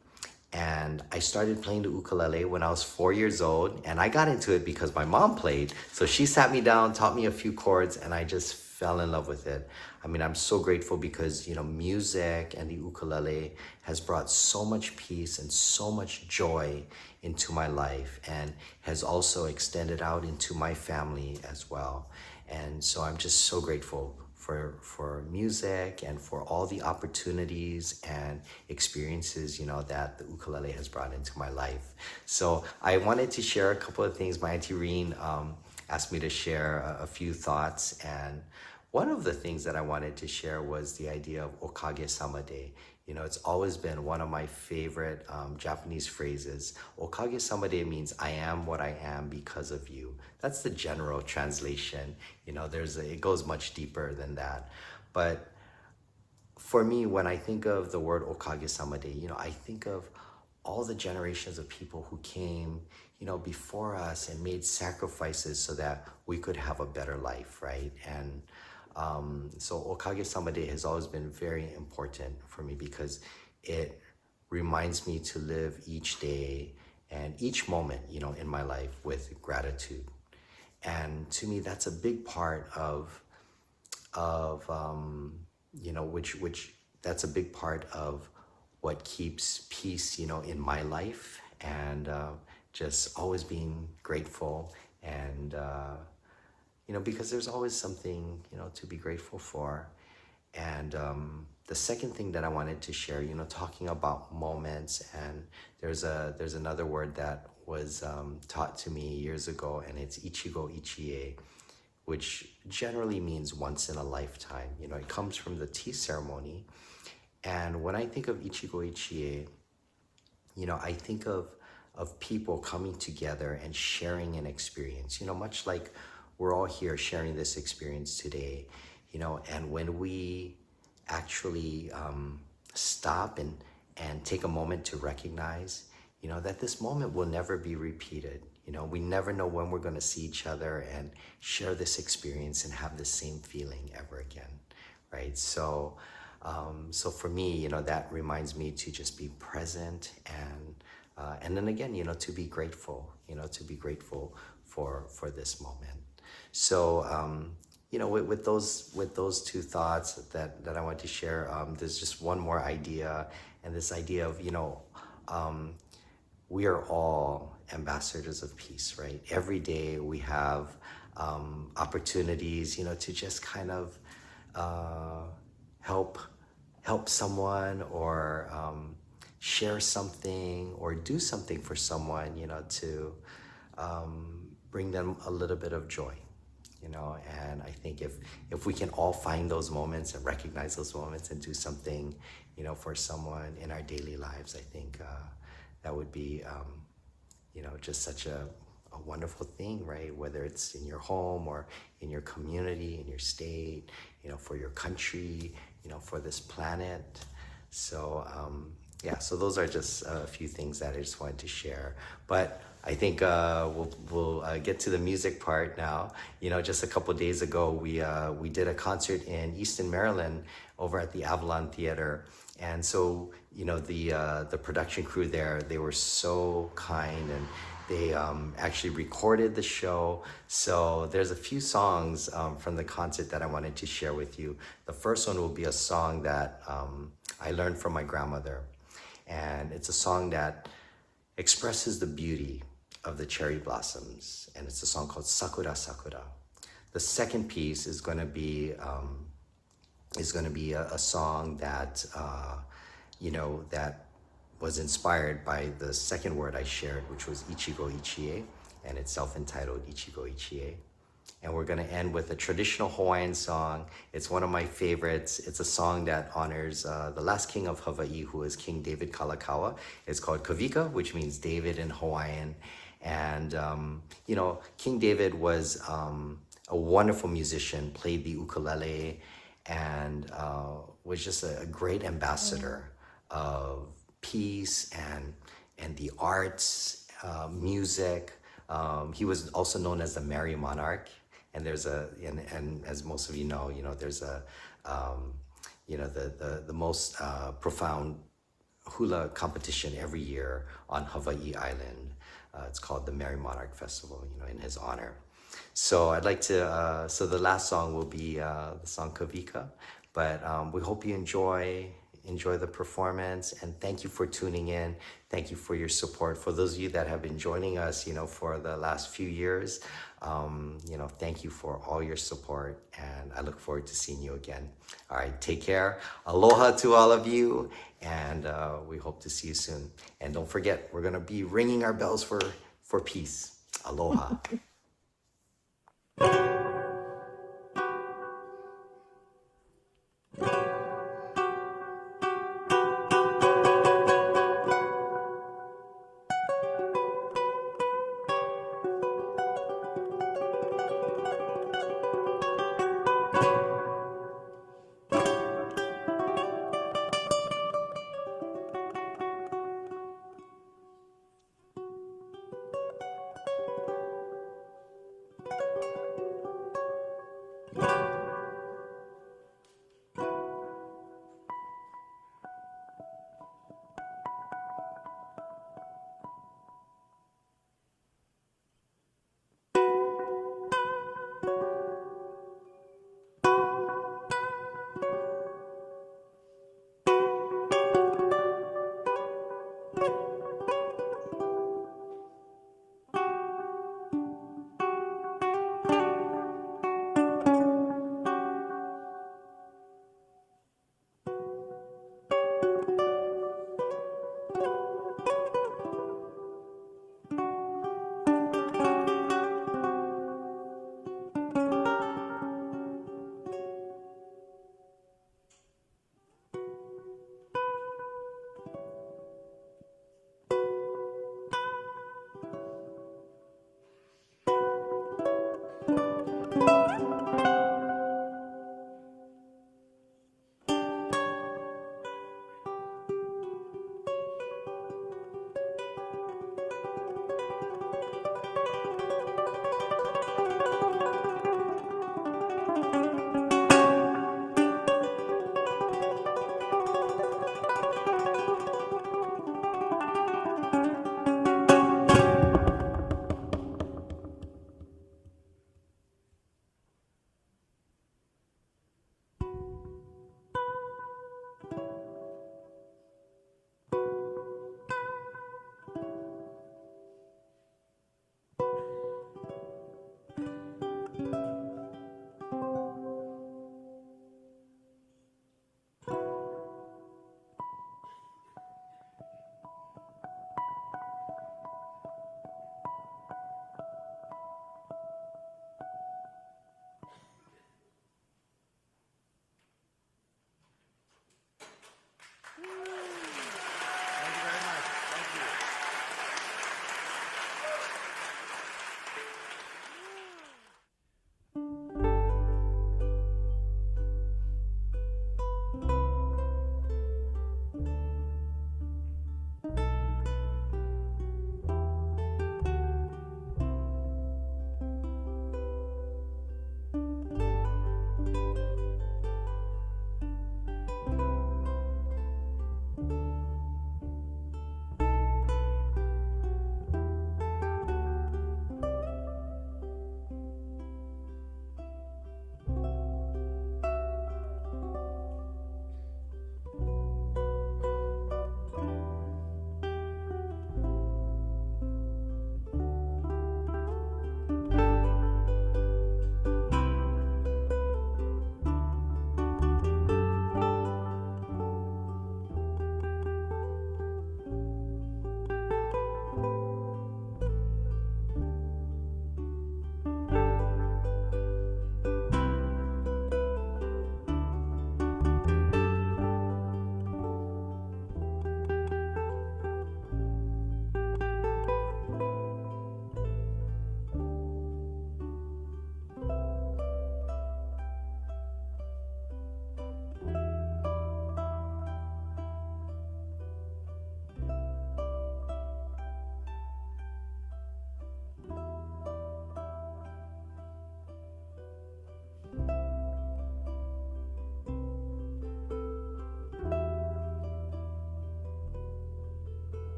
And I started playing the ukulele when I was 4 years old. And I got into it because my mom played. So she sat me down, taught me a few chords, and I just fell in love with it. I mean, I'm so grateful because, you know, music and the ukulele has brought so much peace and so much joy into my life, and has also extended out into my family as well. And so I'm just so grateful for music and for all the opportunities and experiences, you know, that the ukulele has brought into my life. So I wanted to share a couple of things. My Auntie Reen asked me to share a few thoughts, and one of the things that I wanted to share was the idea of Okage-sama Day. You know, it's always been one of my favorite Japanese phrases. Okage-sama Day means I am what I am because of you. That's the general translation. You know, it goes much deeper than that. But for me, when I think of the word Okage-sama Day, you know, I think of all the generations of people who came, you know, before us and made sacrifices so that we could have a better life, right? And so Okage-sama Day has always been very important for me because it reminds me to live each day and each moment, you know, in my life with gratitude. And to me, that's a big part of you know, that's a big part of what keeps peace, you know, in my life, and just always being grateful, and you know, because there's always something, you know, to be grateful for. And the second thing that I wanted to share, you know, talking about moments, and there's another word that was taught to me years ago, and it's Ichigo Ichie, which generally means once in a lifetime. You know, it comes from the tea ceremony. And when I think of Ichigo Ichie, you know, I think of people coming together and sharing an experience, you know, much like we're all here sharing this experience today, you know, and when we actually stop and take a moment to recognize, you know, that this moment will never be repeated. You know, we never know when we're going to see each other and share this experience and have the same feeling ever again, right? So, so for me, you know, that reminds me to just be present, and then again, you know, to be grateful, you know, to be grateful for this moment. So, you know, with those two thoughts that I want to share, there's just one more idea, and this idea of, you know, we are all ambassadors of peace, right? Every day we have opportunities, you know, to just kind of help someone, or share something, or do something for someone, you know, to bring them a little bit of joy, you know. And I think if we can all find those moments and recognize those moments and do something, you know, for someone in our daily lives, I think that would be, you know, just such a wonderful thing, right? Whether it's in your home or in your community, in your state, you know, for your country, you know, for this planet. So yeah, so those are just a few things that I just wanted to share. But I think we'll get to the music part now. You know, just a couple days ago, we did a concert in Easton, Maryland, over at the Avalon Theater, and so you know the production crew there, they were so kind, and they actually recorded the show. So there's a few songs from the concert that I wanted to share with you. The first one will be a song that I learned from my grandmother. And it's a song that expresses the beauty of the cherry blossoms. And it's a song called Sakura Sakura. The second piece is going to be a song that, you know, that was inspired by the second word I shared, which was Ichigo Ichie, and it's self-entitled Ichigo Ichie. And we're gonna end with a traditional Hawaiian song. It's one of my favorites. It's a song that honors the last king of Hawaii, who is King David Kalakaua. It's called Kavika, which means David in Hawaiian. And, you know, King David was a wonderful musician, played the ukulele, and was just a great ambassador of peace and the arts, music. He was also known as the Merry Monarch. And there's and as most of you know, there's a, you know, the most profound hula competition every year on Hawaii Island. It's called the Merry Monarch Festival, you know, in his honor. So I'd like to, so the last song will be the song Kavika, but we hope you enjoy the performance, and thank you for tuning in. Thank you for your support. For those of you that have been joining us, you know, for the last few years, you know, thank you for all your support, and I look forward to seeing you again. All right, take care. Aloha to all of you, and we hope to see you soon. And don't forget, we're gonna be ringing our bells for peace. Aloha.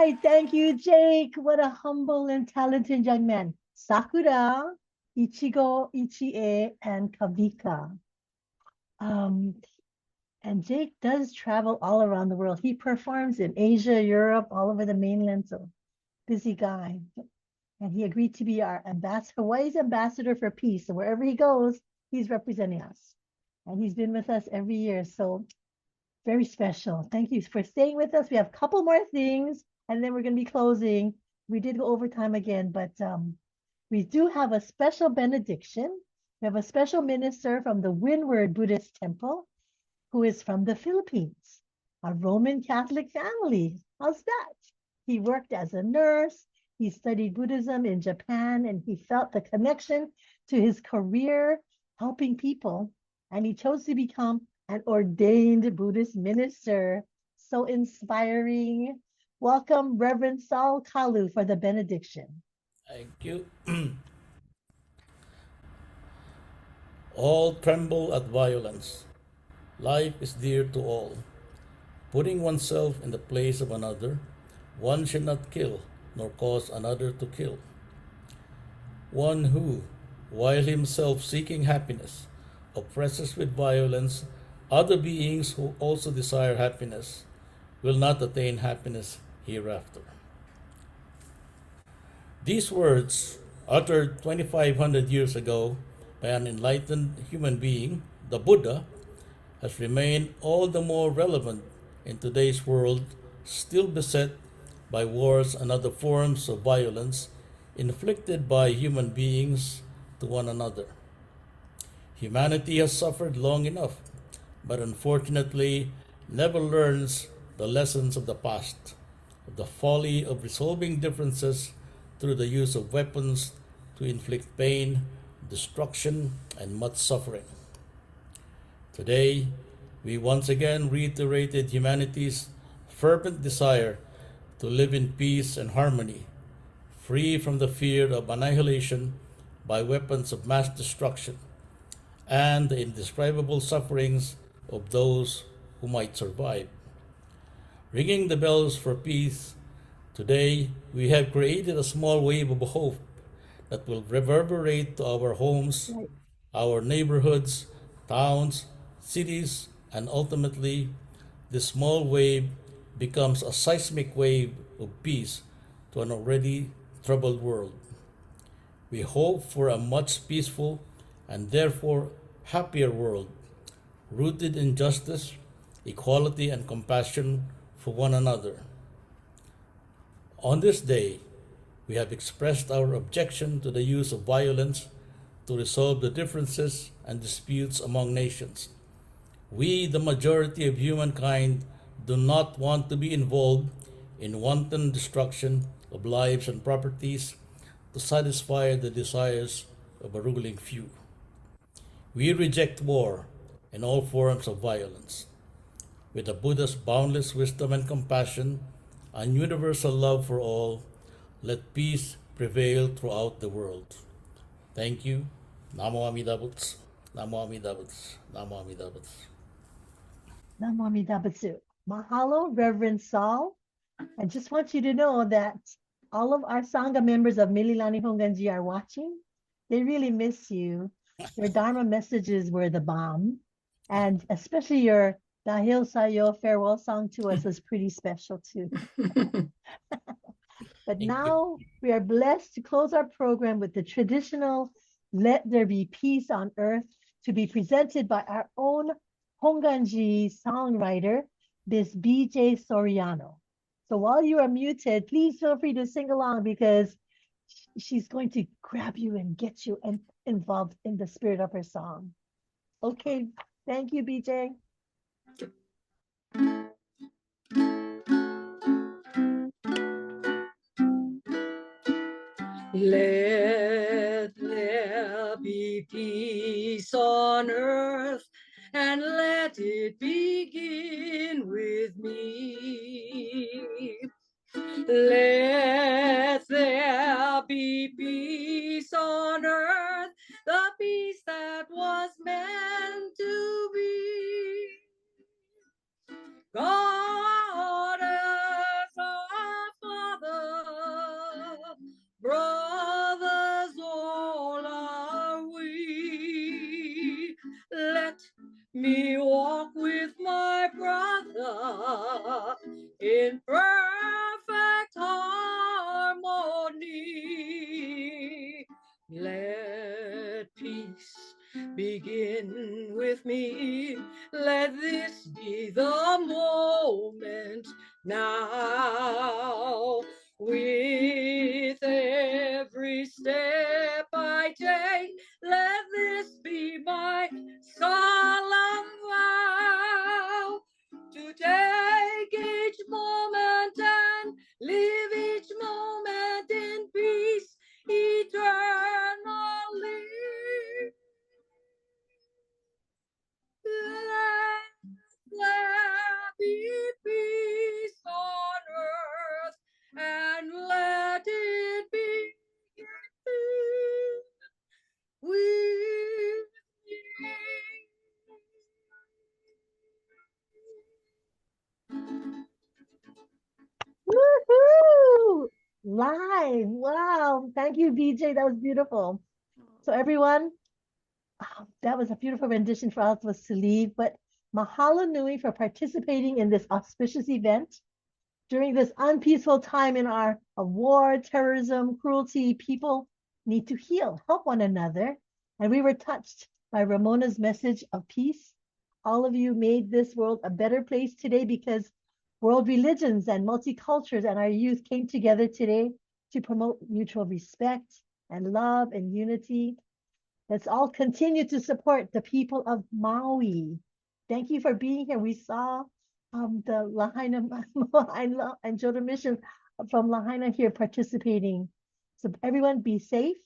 right. Thank you, Jake. What a humble and talented young man. Sakura, Ichigo, Ichie, and Kavika. Um, and Jake does travel all around the world. He performs in Asia, Europe, all over the mainland. So busy guy. And he agreed to be our ambassador, Hawaii's ambassador for peace. So wherever he goes, he's representing us. And he's been with us every year. So very special. Thank you for staying with us. We have a couple more things, and then we're going to be closing. We did go over time again, but we do have a special benediction. We have a special minister from the Windward Buddhist Temple who is from the Philippines, a Roman Catholic family. How's that? He worked as a nurse. He studied Buddhism in Japan, and he felt the connection to his career helping people, and he chose to become an ordained Buddhist minister. So inspiring. Welcome, Reverend Saul Kalu, for the benediction. Thank you. All tremble at violence. Life is dear to all. Putting oneself in the place of another, one should not kill, nor cause another to kill. One who, while himself seeking happiness, oppresses with violence other beings who also desire happiness, will not attain happiness hereafter. These words, uttered 2,500 years ago by an enlightened human being, the Buddha, has remained all the more relevant in today's world, still beset by wars and other forms of violence inflicted by human beings to one another. Humanity has suffered long enough, but unfortunately never learns the lessons of the past, of the folly of resolving differences through the use of weapons to inflict pain, destruction, and much suffering. Today, we once again reiterated humanity's fervent desire to live in peace and harmony, free from the fear of annihilation by weapons of mass destruction, and the indescribable sufferings of those who might survive. Ringing the bells for peace, today we have created a small wave of hope that will reverberate to our homes, our neighborhoods, towns, cities, and ultimately, this small wave becomes a seismic wave of peace to an already troubled world. We hope for a much peaceful and therefore happier world, rooted in justice, equality, and compassion for one another. On this day, we have expressed our objection to the use of violence to resolve the differences and disputes among nations. We, the majority of humankind, do not want to be involved in wanton destruction of lives and properties to satisfy the desires of a ruling few. We reject war and all forms of violence. With the Buddha's boundless wisdom and compassion and universal love for all, let peace prevail throughout the world. Thank you. Namo Amida Butsu. Namo Amida Butsu. Namo Amida Butsu. Namo Amida Butsu. Mahalo, Reverend Saul. I just want you to know that all of our Sangha members of Mililani Hongwanji are watching. They really miss you. Your Dharma messages were the bomb. And especially your Dahil Sayo farewell song to us was pretty special too. But now we are blessed to close our program with the traditional Let There Be Peace on Earth to be presented by our own Hongwanji songwriter, Miss B.J. Soriano. So while you are muted, please feel free to sing along because she's going to grab you and get you involved in the spirit of her song. Okay, thank you, BJ. Let there be peace on earth, and let it begin with me. Let there be peace on earth, the peace that was meant to be. God as our me walk with my brother in perfect harmony. Let peace begin with me. Let this be the moment now. With every step I take, let this be my solemn vow to take each moment and live each moment in peace eternally. Let be peace on earth, and let it be with Woohoo! Live. Wow. Thank you, BJ. That was beautiful. So everyone, that was a beautiful rendition for all of us to leave. But mahalo nui for participating in this auspicious event during this unpeaceful time in our of war, terrorism, cruelty. People need to heal, help one another. And we were touched by Ramona's message of peace. All of you made this world a better place today because world religions and multicultures and our youth came together today to promote mutual respect and love and unity. Let's all continue to support the people of Maui. Thank you for being here. We saw the Lahaina and Jodo Mission from Lahaina here participating. So everyone be safe,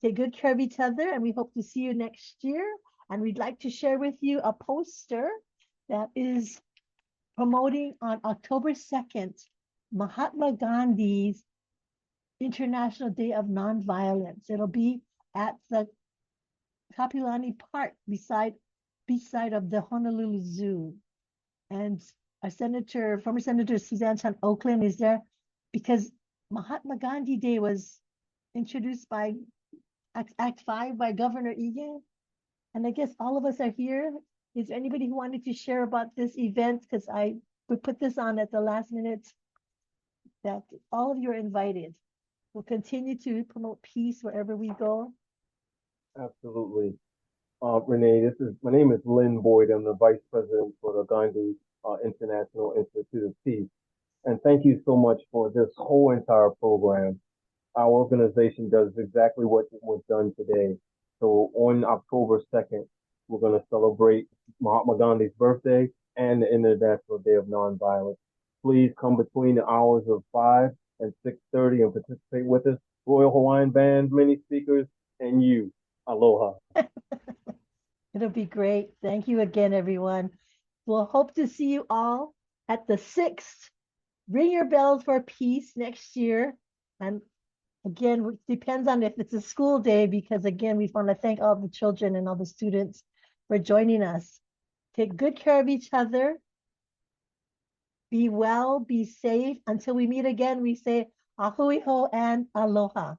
take good care of each other, and we hope to see you next year. And we'd like to share with you a poster that is promoting on October 2nd, Mahatma Gandhi's International Day of Nonviolence. It'll be at the Kapilani Park beside of the Honolulu Zoo. And our former Senator Suzanne Chan Oakland is there because Mahatma Gandhi Day was introduced by Act 5 by Governor Egan. And I guess all of us are here. Is there anybody who wanted to share about this event? Because we put this on at the last minute that all of you are invited. We'll continue to promote peace wherever we go. Absolutely. Renee, my name is Lynn Boyd. I'm the Vice President for the Gandhi International Institute of Peace. And thank you so much for this whole entire program. Our organization does exactly what was done today. So on October 2nd, we're going to celebrate Mahatma Gandhi's birthday and the International Day of Nonviolence. Please come between the hours of 5 and 6:30 and participate with us. Royal Hawaiian Band, many speakers, and you. Aloha. It'll be great. Thank you again, everyone. We'll hope to see you all at the 6th Ring Your Bells for Peace next year. And again, it depends on if it's a school day, because again, we want to thank all the children and all the students for joining us. Take good care of each other. Be well, be safe. Until we meet again, we say ahuiho and aloha.